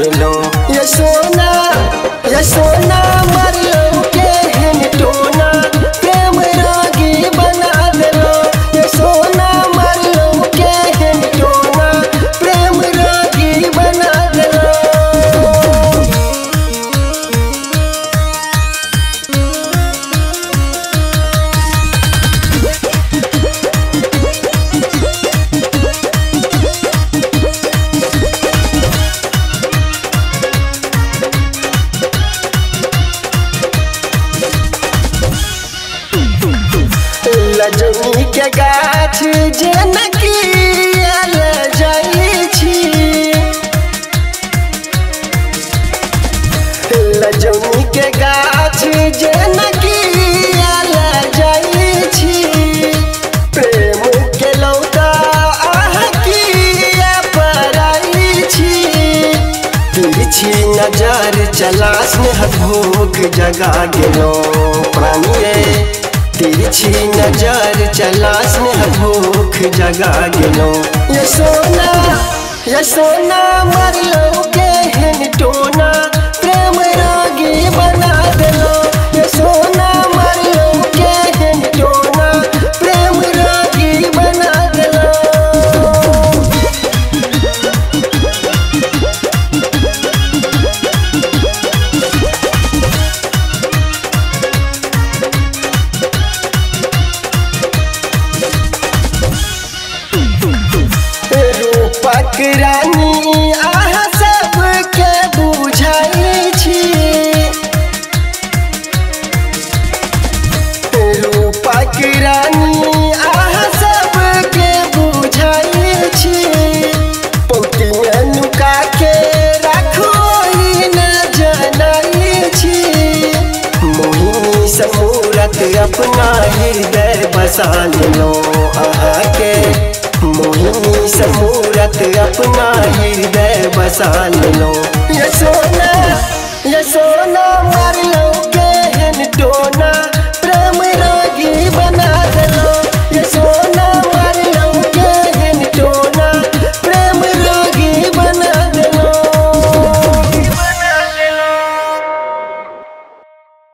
गेलो ये सोना मरलो के हेन टोना प्रेम रागी बना देलो ये सोना मरलो के हेन टोना प्रेम रागी बना देलो। लजनी के गाछ जनकी आल जाइ छी लजनी के गाछ जनकी आल जाइ छी प्रेम के लौटा आकी पराई छी तिरछी नजर चला स्नेह भोग जगा गेलो प्राणिये तिरछी नजर चला स्नेह भूख जगा गेलो ये सोना मरलो के हेन टोना प्रेम रागी बना देलो ये सोना मरलो के हेन टोना प्रेम रागी बना देलो। रानी आहा सबके बुझाई छी रूपक रानी आहा सबके बुझाई छी पौतिया नुका के राखो न जनाई छी मोहिनी समूरत अपना हृदय बसा लेलो आहा के मोहिनी समूरत अपना हृदय बसा लो ये सोना मरलो के